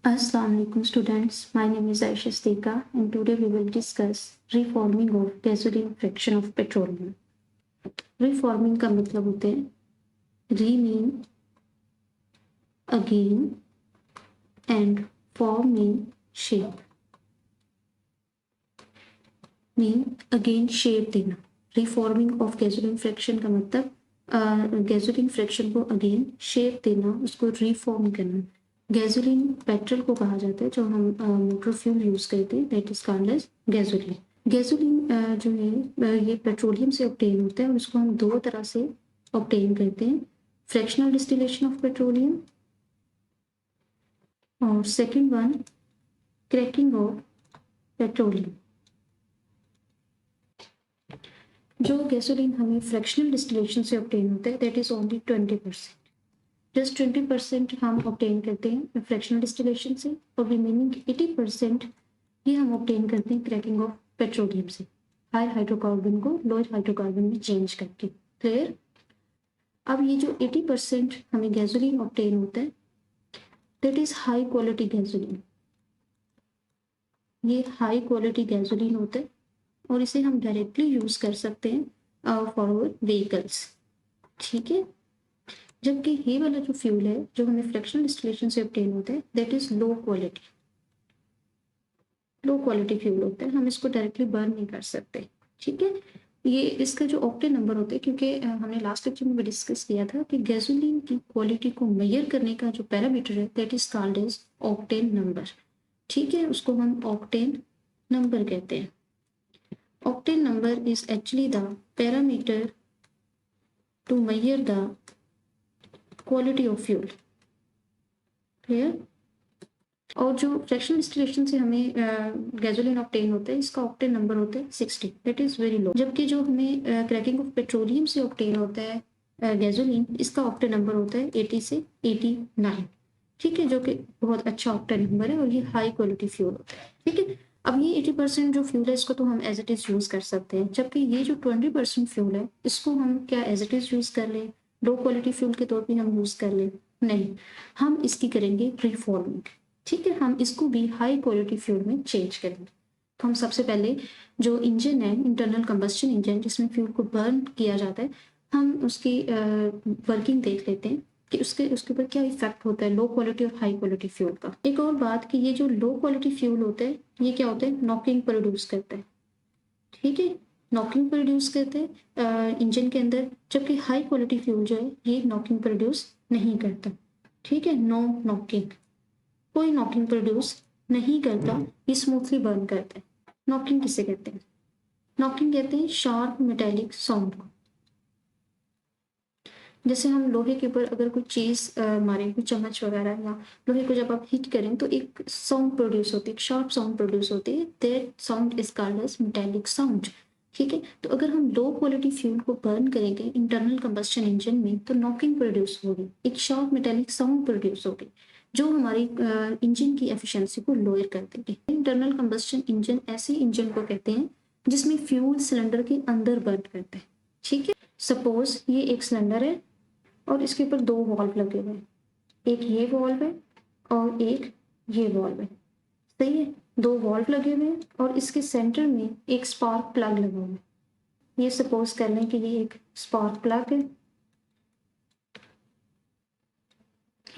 Assalamu alaikum students, my name is Aisha Steka and today we will discuss reforming of gasoline fraction of petroleum. Reforming का मतलब होते हैं remean, again and forming shape. Mean again shape देना. Reforming of gasoline fraction का मतलब gasoline fraction को again shape देना, उसको reform करना. गैसोलीन पेट्रोल को कहा जाता है जो हम मोटर फ्यूल यूज करते हैं, that is called as gasoline. Gasoline जो है ये पेट्रोलियम से ऑब्टेन होता है और इसको हम दो तरह से ऑब्टेन करते हैं, फ्रैक्शनल डिस्टिलेशन ऑफ पेट्रोलियम और second one cracking of petroleum. जो गैसोलीन हमें फ्रैक्शनल डिस्टिलेशन से ऑब्टेन होता है दैट इज ओनली 20%. जस्ट 20% हम ऑब्टेन करते हैं फ्रैक्शनल डिस्टिलेशन से और रिमेनिंग 80% ये हम ऑब्टेन करते हैं क्रैकिंग ऑफ पेट्रोलियम से, हाई हाइड्रोकार्बन को लोअर हाइड्रोकार्बन में चेंज करके. क्लियर? अब ये जो 80% हमें गैसोलीन ऑब्टेन होता है that is high quality gasoline. ये हाई क्वालिटी गैसोलीन होता है और इसे हम डायरेक्टली यूज कर सकते हैं फॉर आवर व्हीकल्स. ठीक है. जबकि ये वाला जो फ्यूल है जो हमें फ्रैक्शनल डिस्टिलेशन से ऑब्टेन होता है that is low quality fuel होता है, हम इसको डायरेक्टली बर्न नहीं कर सकते. ठीक है. ये इसका जो ऑक्टेन नंबर होता है, क्योंकि हमने लास्ट लेक्चर में भी डिस्कस किया था कि गैसोलीन की क्वालिटी को मेजर करने का जो पैरामीटर है that is called as octane number. ठीक है. उसको हम ऑक्टेन नंबर कहते हैं. Octane number is actually the parameter to measure the quality of fuel. Clear? और जो फ्रैक्शनल डिस्टिलेशन से हमें गैसोलीन ऑब्टेन होता है इसका ऑक्टेन नंबर होता है 60, दैट इज वेरी लो. जबकि जो हमें क्रैकिंग ऑफ पेट्रोलियम से ऑब्टेन होता है गैसोलीन, इसका ऑक्टेन नंबर होता है 80 से 89. ठीक है. जो कि बहुत अच्छा ऑक्टेन नंबर है और ये हाई क्वालिटी फ्यूल होता है. ठीक है. अब ये 80% जो फ्यूल है इसको तो हम एज इट इज यूज कर सकते हैं, जबकि ये जो 20% फ्यूल है इसको हम क्या एज इट इज यूज कर लें, लो क्वालिटी फ्यूल के तौर पे हम यूज कर लें? नहीं, हम इसकी करेंगे रिफॉर्मिंग. ठीक है. हम इसको भी हाई क्वालिटी फ्यूल में चेंज करेंगे. तो हम सबसे पहले जो इंजन है, इंटरनल कंबस्शन इंजन जिसमें फ्यूल को बर्न किया जाता है, हम उसकी वर्किंग देख लेते हैं कि उसके ऊपर क्या इफेक्ट होता है लो क्वालिटी और हाई क्वालिटी फ्यूल का. एक और बात कि ये जो लो क्वालिटी फ्यूल होता है ये क्या होता है, नॉकिंग प्रोड्यूस करता है. ठीक है. नॉकिंग प्रोड्यूस करते हैं इंजन के अंदर, जबकि हाई क्वालिटी फ्यूल जो है ये नॉकिंग प्रोड्यूस नहीं करता. ठीक है. नो नॉकिंग, कोई नॉकिंग प्रोड्यूस नहीं करता, ये स्मूथली बर्न करता है. नॉकिंग किसे कहते हैं? नॉकिंग कहते हैं शार्प मेटेलिक साउंड को. जैसे हम लोहे के ऊपर अगर कोई चीज मारें, कोई चम्मच वगैरह, या लोहे को जब आप हीट करें तो एक साउंड प्रोड्यूस होती है, एक शार्प साउंड प्रोड्यूस होती है, that sound is called as metallic sound. ठीक है. तो अगर हम लो क्वालिटी फ्यूल को बर्न करेंगे इंटरनल कंबस्शन इंजन में तो नॉकिंग प्रोड्यूस होगी, एक शार्प मेटेलिक साउंड प्रोड्यूस होगी जो हमारी इंजन की एफिशिएंसी को लोअर कर देगी. इंटरनल कंबस्शन इंजन ऐसे इंजन को कहते हैं जिसमें फ्यूल सिलेंडर के अंदर बर्न करते हैं. ठीक है. सपोज ये एक सिलेंडर है और इसके ऊपर दो वॉल्व लगे हुए हैं, एक ये वॉल्व है और एक ये वॉल्व है. सही है. दो वॉल्व लगे हुए हैं और इसके सेंटर में एक स्पार्क प्लग लगा हुआ है. ये सपोज कर लें कि ये एक स्पार्क प्लग है,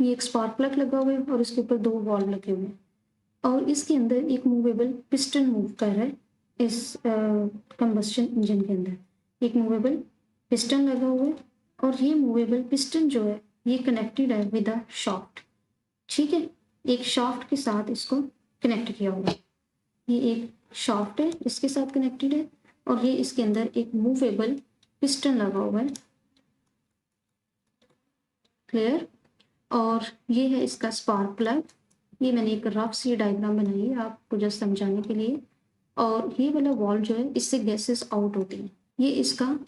ये एक स्पार्क प्लग लगा हुआ है और इसके ऊपर दो वॉल्व लगे हुए हैं और इसके अंदर एक मूवेबल पिस्टन मूव कर रहा है. इस कंबस्शन इंजन के अंदर एक मूवेबल पिस्टन लगा हुआ है और ये मूवेबल पिस्टन जो है ये कनेक्टेड है विद अ शाफ्ट. ठीक है. एक शाफ्ट के साथ इसको कनेक्ट किया हुआ है. ये एक शाफ्ट है, इसके साथ कनेक्टेड है और ये इसके अंदर एक मूवेबल पिस्टन लगा हुआ है. क्लियर? और ये है इसका स्पार्क प्लग. ये मैंने एक रफ सी डायग्राम बनाई है आपको जस्ट समझाने के लिए. और ये वाला वॉल्व जो है इससे गैसेस आउट होती हैं, ये इसका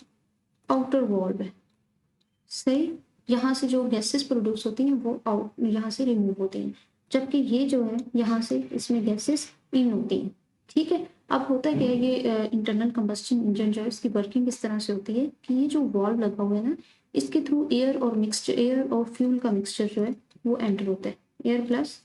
आउटर वॉल्व है. सही. यहाँ से जो गैसेस प्रोड्यूस होती हैं वो आउट यहाँ से रिमूव होती हैं, जबकि ये जो है यहाँ से इसमें गैसेस इन होती हैं. ठीक है. अब होता है क्या, ये इंटरनल कंबस्शन इंजन जो है इसकी वर्किंग इस तरह से होती है कि ये जो वॉल्व लगा हुआ है ना, इसके थ्रू एयर और फ्यूल का मिक्सचर जो है वो एंटर होता है, air plus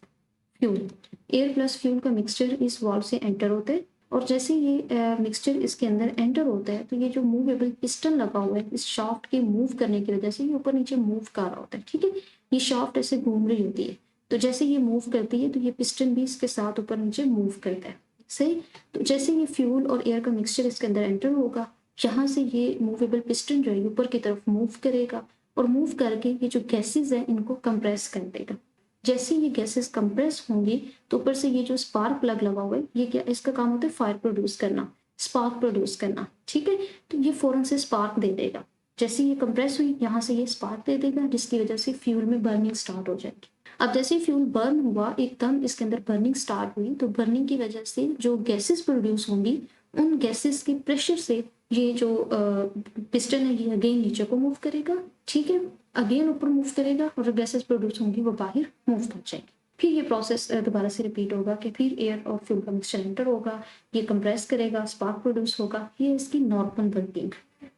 fuel, air plus fuel का मिक्सचर इस वाल्व से एंटर होता है और जैसे ये मिक्सचर इसके अंदर एंटर होता है तो ये जो मूवेबल पिस्टन लगा हुआ है इस शाफ्ट के मूव करने की वजह से ये ऊपर नीचे मूव कर रहा होता है। ठीक है, ये शाफ्ट ऐसे घूम रही होती है, तो जैसे ये मूव करती है तो ये पिस्टन भी इसके साथ ऊपर नीचे मूव करता है। सही, तो जैसे ये फ्यूल और एयर का मिक्सचर इसके अंदर एंटर होगा, यहाँ से ये मूवेबल पिस्टन जो है ऊपर की तरफ मूव करेगा और मूव करके ये जो गैसेज है इनको कंप्रेस कर देगा। जैसे ये गैसेस कंप्रेस होंगी तो ऊपर से ये जो स्पार्क प्लग लगा हुआ है ये क्या, इसका काम होता है फायर प्रोड्यूस करना, स्पार्क प्रोड्यूस करना। ठीक है, तो ये फौरन से स्पार्क दे देगा। जैसे ये कंप्रेस हुई यहाँ से ये स्पार्क दे देगा जिसकी वजह से फ्यूल में बर्निंग स्टार्ट हो जाएगी। अब जैसे फ्यूल बर्न हुआ, एकदम इसके अंदर बर्निंग स्टार्ट हुई, तो बर्निंग की वजह से जो गैसेस प्रोड्यूस होंगी उन गैसेस के प्रेशर से ये जो पिस्टन है ये अगेन नीचे को मूव करेगा। ठीक है, अगेन ऊपर मूव करेगा और जो गैसेस प्रोड्यूस होंगी वो बाहर मूव कर जाएगी। फिर ये प्रोसेस दोबारा से रिपीट होगा कि फिर एयर और फ्यूल का मिक्सचर एंटर होगा, ये कंप्रेस करेगा, स्पार्क प्रोड्यूस होगा। ये इसकी नॉर्मल वर्किंग।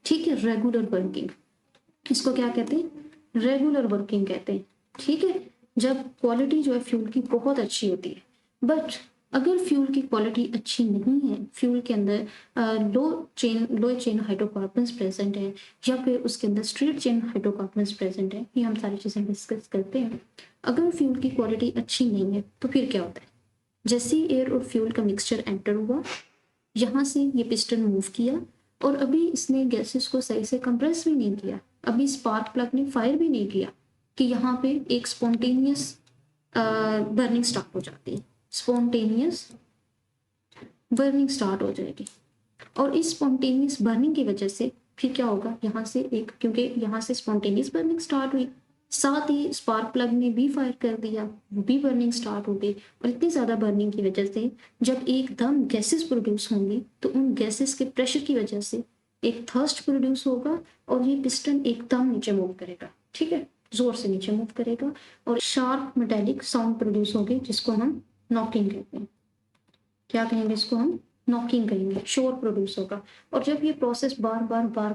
ठीक है, रेगुलर वर्किंग, इसको क्या कहते हैं, रेगुलर वर्किंग कहते हैं। ठीक है, जब क्वालिटी जो है फ्यूल की बहुत अच्छी होती है। बट अगर फ्यूल की क्वालिटी अच्छी नहीं है, फ्यूल के अंदर लो चेन हाइड्रोकार्बन्स प्रेजेंट है या फिर उसके अंदर स्ट्रेट चेन हाइड्रोकार्बन्स प्रेजेंट है, ये हम सारी चीजें डिस्कस करते हैं। अगर फ्यूल की क्वालिटी अच्छी नहीं है तो फिर क्या होता है, जैसे एयर और फ्यूल का मिक्सचर एंटर हुआ, यहाँ से ये पिस्टन मूव किया और अभी इसने गैसेस को सही से कंप्रेस भी नहीं किया, अभी स्पार्क प्लग ने फायर भी नहीं किया कि यहाँ पे एक स्पॉन्टेनियस बर्निंग स्टार्ट हो जाती है, स्पॉन्टेनियस बर्निंग स्टार्ट हो जाएगी। और इस स्पॉन्टेनियस बर्निंग की वजह से फिर क्या होगा, यहाँ से एक, क्योंकि यहाँ से स्पॉन्टेनियस बर्निंग स्टार्ट हुई, साथ ही स्पार्क प्लग ने भी फायर कर दिया, वो भी बर्निंग स्टार्ट हो गई। और इतनी ज्यादा बर्निंग की वजह से जब एकदम गैसेस प्रोड्यूस होंगी तो उन गैसेस के प्रेशर की वजह से एक थर्स्ट प्रोड्यूस होगा और ये पिस्टन एकदम नीचे मूव करेगा। ठीक है, जोर से नीचे मूव करेगा और शार्प मेटेलिक साउंड प्रोड्यूस होगी जिसको हम नॉकिंग कहते हैं। क्या कहेंगे इसको हम, नॉकिंग कहेंगे, शोर प्रोड्यूस होगा। और जब ये प्रोसेस बार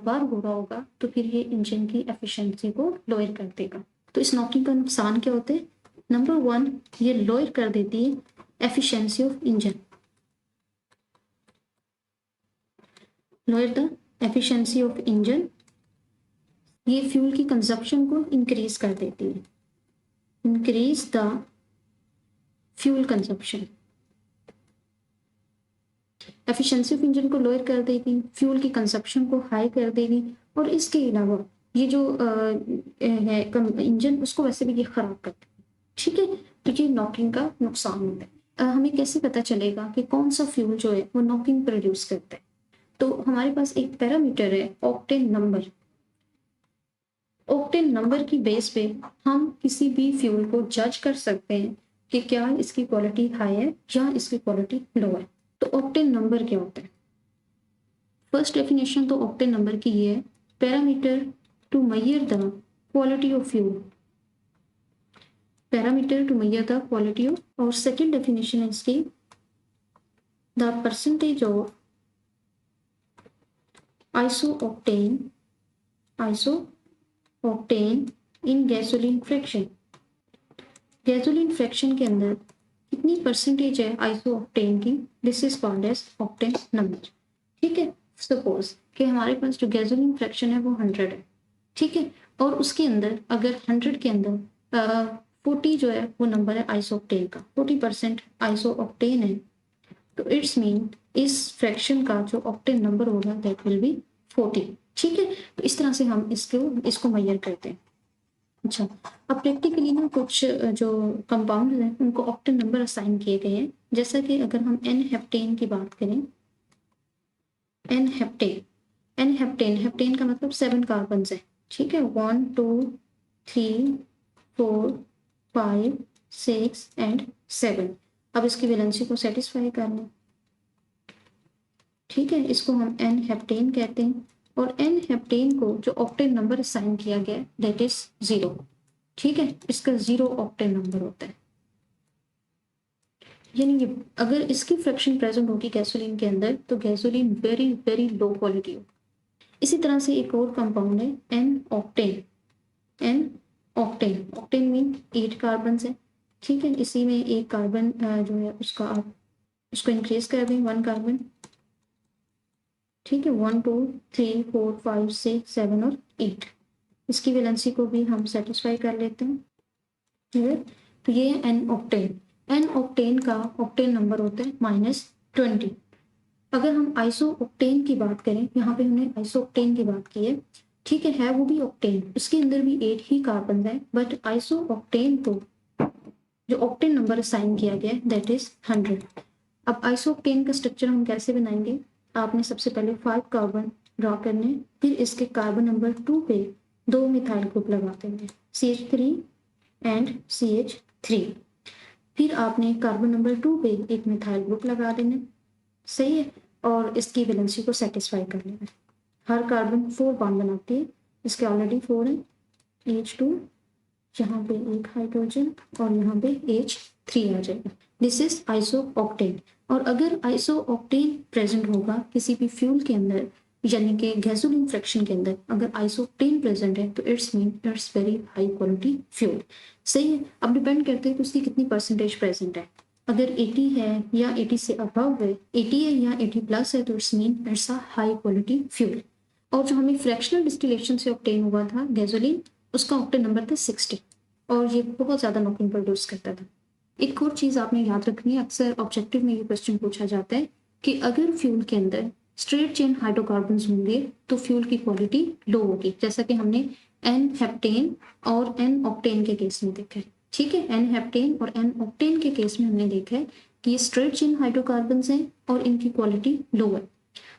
बार हो रहा होगा तो फिर ये इंजन की एफिशिएंसी को लोअर कर देगा। तो इस नॉकिंग का नुकसान क्या होते हैं, नंबर 1 ये लोअर कर देती है efficiency of engine, lower the efficiency of engine. ये फ्यूल की कंजप्शन को इंक्रीज कर देती है, increase the fuel consumption, efficiency of engine को लोअर कर देगी, फ्यूल की कंजप्शन को हाई कर देगी। और इसके अलावा ये जो है इंजन, उसको वैसे भी ये खराब कर देगी। ठीक है, तो ये नॉकिंग का नुकसान होता है। हमें कैसे पता चलेगा कि कौन सा फ्यूल जो है वो नॉकिंग प्रोड्यूस करता है, तो हमारे पास एक पैरामीटर है ऑक्टेन नंबर। ऑक्टेन नंबर की बेस पे हम किसी भी फ्यूल को जज कर सकते हैं कि क्या इसकी क्वालिटी हाई है या इसकी क्वालिटी लो है। तो ऑक्टेन नंबर क्या होता है, फर्स्ट डेफिनेशन तो ऑक्टेन नंबर की ये है, parameter to measure the quality of fuel, parameter to measure the quality of. और सेकेंड डेफिनेशन है इसकी, the percentage of isooctane in gasoline fraction, gasoline fraction के अंदर कितनी परसेंटेज है आइसोऑक्टेन की, this is called as octane number. ठीक है, सपोज कि हमारे पास जो गैसोलीन फ्रैक्शन है वो 100 है। ठीक है, और उसके अंदर अगर 100 के अंदर 40 जो है वो नंबर है आइसोऑक्टेन का, 40% आइसोऑक्टेन है, तो इट्स मीन इस फ्रैक्शन का जो ऑक्टेन नंबर होगा दैट विल बी 40। ठीक है, तो इस तरह से हम इसको मेजर करते हैं। अच्छा, अब प्रैक्टिकली ना कुछ जो कंपाउंड हैं उनको ऑक्टेन नंबर असाइन किए गए हैं। जैसा कि अगर हम एन हेप्टेन की बात करें, एन हेप्टेन, हेप्टेन का मतलब 7 कार्बन है। ठीक है, 1 2 3 4 5 6 एंड 7। अब इसकी वैलेंसी को सेटिस्फाई कर लें। ठीक है, इसको हम एन हेप्टेन कहते हैं और एन हेप्टेन को जो ऑक्टेन नंबर असाइन किया गया दैट इज 0। ठीक है, इसका 0 ऑक्टेन नंबर होता है, यानी अगर इसकी फ्रैक्शन प्रेजेंट होगी गैसोलीन के अंदर तो gasoline very very low quality हो। इसी तरह से एक और कंपाउंड है n octane, octane mean 8 carbon है। ठीक है, इसी में एक कार्बन जो है उसका आप उसको इंक्रीज कर दें 1 कार्बन। ठीक है, 1 2 3 4 5 6 7 और 8, इसकी वैलेंसी को भी हम सेटिस्फाई कर लेते हैं। ठीक है, तो ये एन ऑक्टेन, एन ऑक्टेन का ऑक्टेन नंबर होता है -20। अगर हम आइसो ऑक्टेन की बात करें, यहाँ पे हमने आइसो ऑक्टेन की बात की है, ठीक है वो भी ऑक्टेन, उसके अंदर भी 8 ही कार्बन है, बट आइसो ऑक्टेन को जो ऑक्टेन नंबर असाइन किया गया है दैट इज 100। अब आइसोक्टेन का स्ट्रक्चर हम कैसे बनाएंगे, आपने सबसे पहले 5 कार्बन ड्रॉ करने, फिर इसके कार्बन नंबर 2 पे 2 मिथाइल ग्रुप लगा देंगे, CH3 एंड CH3। फिर आपने कार्बन नंबर 2 पे एक मिथाइल ग्रुप लगा देना, सही है, और इसकी वैलेंसी को सेटिस्फाई कर लेना। हर कार्बन 4 बॉन्ड बनाती है, इसके ऑलरेडी 4 है, H2, यहाँ पे एक हाइड्रोजन और यहाँ पे H3 आ जाएगा। This is isooctane. और अगर आइसोऑक्टेन प्रेजेंट होगा किसी भी फ्यूल के अंदर, यानी कि गैसोलीन फ्रैक्शन के अंदर अगर आइसोऑक्टेन प्रेजेंट है, तो it's mean it's very high quality fuel. सही है, अब डिपेंड करते हैं कि उसकी कितनी परसेंटेज प्रेजेंट है। अगर 80 है या 80 से अबव है, 80 है या 80 प्लस है, तो it's mean it's a high quality fuel. और जो हमें फ्रैक्शनल डिस्टिलेशन से ऑक्टेन हुआ था गैसोलीन, उसका ऑक्टेन नंबर था 60, और ये बहुत ज़्यादा नॉकिंग प्रोड्यूस करता था। एक और चीज़ आपने याद रखनी है, अक्सर ऑब्जेक्टिव में ये क्वेश्चन पूछा जाता है कि अगर फ्यूल के अंदर स्ट्रेट चेन हाइड्रोकार्बन्स होंगे तो फ्यूल की क्वालिटी लो होगी, जैसा कि हमने एन हेप्टेन और एन ऑक्टेन के केस में देखा है। ठीक है, एन हेप्टेन और एन ऑक्टेन के केस में हमने देखा है कि ये स्ट्रेट चेन हाइड्रोकार्बन्स हैं और इनकी क्वालिटी लो है।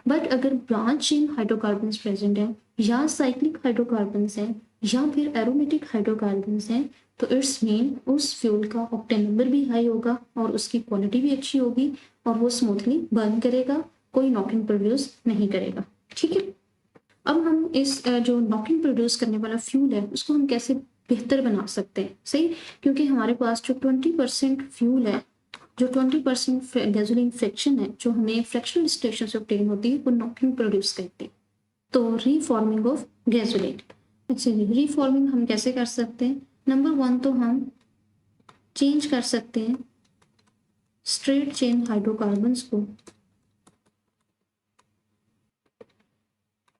बट अगर ब्रांच चेन हाइड्रोकार्बन्स प्रेजेंट है, या साइक्लिक हाइड्रोकार्बन्स हैं, या फिर एरोमेटिक हाइड्रोकार्बन्स हैं, तो इट्स मीन उस फ्यूल का ऑक्टेन नंबर भी हाई होगा और उसकी क्वालिटी भी अच्छी होगी और वो स्मूथली बर्न करेगा, कोई नॉकिंग प्रोड्यूस नहीं करेगा। ठीक है, अब हम इस जो नॉकिंग प्रोड्यूस करने वाला फ्यूल है उसको हम कैसे बेहतर बना सकते हैं, सही, क्योंकि हमारे पास जो 20% फ्यूल है, जो 20% गैसोलीन फ्रैक्शन है, जो हमें फ्रैक्शनल डिस्टिलेशन से ऑब्टेन होती है, वो नॉकिंग प्रोड्यूस करती है। तो रीफॉर्मिंग ऑफ गैसोलीन, अच्छा जी, रीफॉर्मिंग हम कैसे कर सकते हैं। नंबर 1 तो हम चेंज कर सकते हैं स्ट्रेट चेन हाइड्रोकार्बन्स को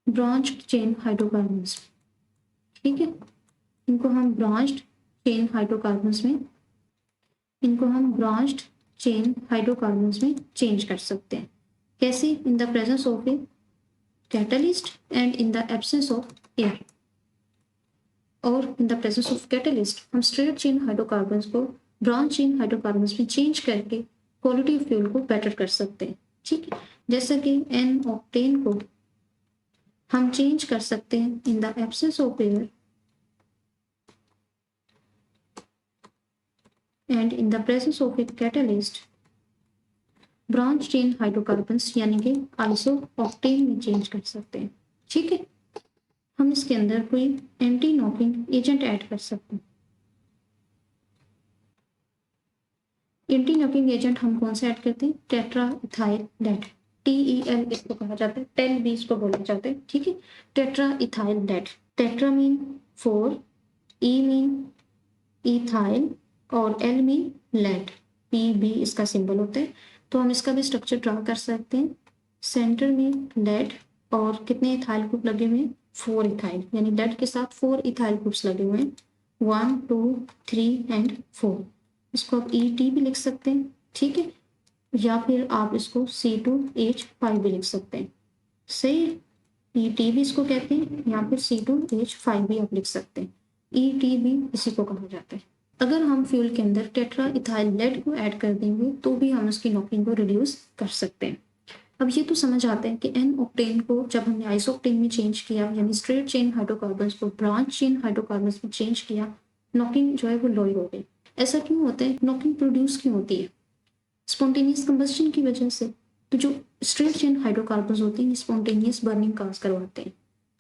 ब्रांच्ड चेन हाइड्रोकार्बन्स। ठीक है, इनको हम ब्रांच्ड चेन हाइड्रोकार्बन्स में में चेंज कर सकते हैं। कैसे, in the presence of a catalyst and in the absence of air. और in the presence of catalyst हम स्ट्रेट चेन हाइड्रोकार्बन्स को ब्रांच चेन हाइड्रोकार्बन्स में चेंज करके क्वालिटी ऑफ फ्यूल को बेटर कर सकते हैं। ठीक है, जैसा कि एन ऑक्टेन को हम चेंज कर सकते हैं इन the absence of air and in the presence of a catalyst branch chain hydrocarbons यानी कि आइसोऑक्टेन में चेंज कर सकते हैं। ठीक है, हम इसके अंदर कोई एंटी नॉकिंग एजेंट ऐड कर सकते हैं। एंटी नॉकिंग एजेंट हम कौन सा ऐड करते हैं, टेट्रा इथाइल लेड, TEL इसको कहा जाता है, टेल भी इसको बोला जाता है। ठीक है, tetra ethyl lead, tetra mean 4, E mean ethyl और L मीन लेड, PB इसका सिंबल होता है। तो हम इसका भी स्ट्रक्चर ड्रा कर सकते हैं। सेंटर में लेड और कितने इथाइल ग्रुप लगे हुए हैं, 4 इथाइल, यानी लेड के साथ 4 इथाइल ग्रुप्स लगे हुए हैं, 1 2 3 एंड 4। इसको आप ET भी लिख सकते हैं। ठीक है, या फिर आप इसको C2H5 भी लिख सकते हैं। सही, ET भी इसको कहते हैं, या फिर C2H5 भी आप लिख सकते हैं। ET भी इसी को कहा जाता है। अगर हम फ्यूल के अंदर टेट्रा इथाइल लेड को ऐड कर देंगे तो भी हम उसकी नॉकिंग को रिड्यूस कर सकते हैं। अब ये तो समझ आता है कि एन ऑक्टेन को जब हमने आइसोक्टेन में चेंज किया, यानी स्ट्रेट चेन हाइड्रोकार्बन्स को ब्रांच चेन हाइड्रोकार्बन्स में चेंज किया, नॉकिंग जो है वो लो हो गई। ऐसा क्यों होता है, नॉकिंग प्रोड्यूस क्यों होती है, स्पॉन्टेनियस कंबस्शन की वजह से। तो जो स्ट्रेट चेन हाइड्रोकार्बन्स होते हैं स्पॉन्टेनियस बर्निंग काज करवाते हैं,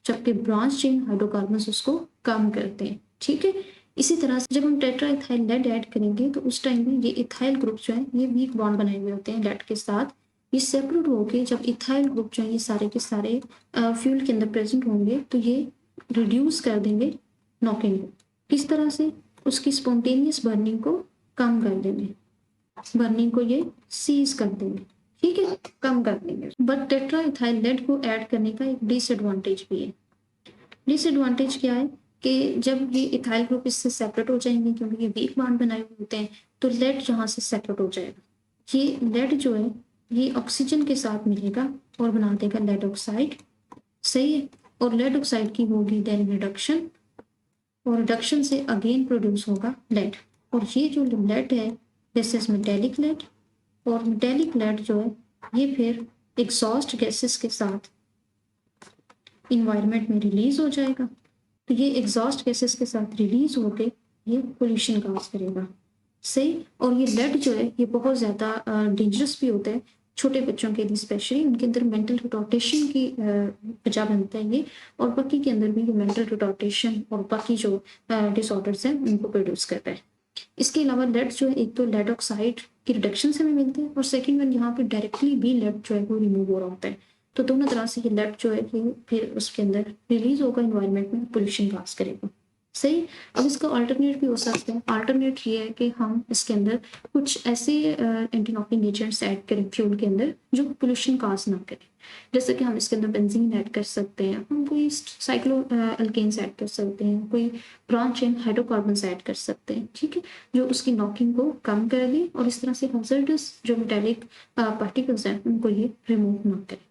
जबकि ब्रांच चेन हाइड्रोकार्बन्स उसको कम करते हैं। ठीक है, इसी तरह से जब हम टेट्रा इथाइल लेड ऐड करेंगे तो उस टाइम में ये इथाइल ग्रुप जो है ये वीक बॉन्ड बनाए हुए होते हैं लेड के साथ, ये सेपरेट होके जब इथाइल ग्रुप जो है ये सारे के सारे फ्यूल के अंदर प्रेजेंट होंगे तो ये रिड्यूस कर देंगे नॉकिंग को। किस तरह से, उसकी स्पॉन्टेनियस बर्निंग को कम कर देंगे, बर्निंग को ये सीज कर देंगे, ठीक है, कम कर देंगे। बट टेट्रा इथाइल लेड को ऐड करने का एक डिसएडवांटेज भी है। डिसएडवांटेज क्या है कि जब ये इथाइल ग्रुप इससे सेपरेट हो जाएंगे, क्योंकि ये वीक बॉन्ड बनाए हुए होते हैं, तो लेड यहाँ से सेपरेट हो जाएगा। ये लेड जो है ये ऑक्सीजन के साथ मिलेगा और बना देगा लेड ऑक्साइड, सही है। और लेड ऑक्साइड की होगी देन रिडक्शन, और रिडक्शन से अगेन प्रोड्यूस होगा लेड। और ये जो लेड है दिस इज मेटेलिक लेड, और मेटेलिक लेड जो है ये फिर एग्जॉस्ट गैसेस के साथ इन्वायरमेंट में रिलीज हो जाएगा। तो ये एग्जॉस्ट गैसेस के साथ रिलीज होके ये पोल्यूशन काज करेगा, सही। और ये लेड जो है ये बहुत ज़्यादा डेंजरस भी होता है छोटे बच्चों के लिए, स्पेशली उनके अंदर मेंटल रिटार्डेशन की वजह बनता है ये, और बाकी के अंदर भी ये मेंटल रिटार्डेशन और बाकी जो डिसऑर्डर्स हैं उनको प्रोड्यूस करता है। इसके अलावा लेड जो है एक तो लेड ऑक्साइड की रिडक्शन से हमें मिलते हैं, और सेकेंड वन यहाँ पे डायरेक्टली भी लेड जो है वो रिमूव हो रहा होता है। तो दोनों तरह से ये लेड जो है ये फिर उसके अंदर रिलीज होगा इन्वायरमेंट में, पोल्यूशन काज करेगा, सही। अब इसका अल्टरनेट भी हो सकता है। अल्टरनेट ये है कि हम इसके अंदर कुछ ऐसे एंटी नॉकिंग एजेंट्स ऐड करें फ्यूल के अंदर जो पोल्यूशन काज ना करें। जैसे कि हम इसके अंदर बेंजीन ऐड कर सकते हैं, हम कोई साइक्लो एल्केन्स ऐड कर सकते हैं, कोई ब्रांच चेन हाइड्रोकार्बन्स ऐड कर सकते हैं, ठीक है, जो उसकी नॉकिंग को कम कर दे और इस तरह से हज़ार्डस जो मेटेलिक पार्टिकल्स हैं उनको ये रिमूव ना करें।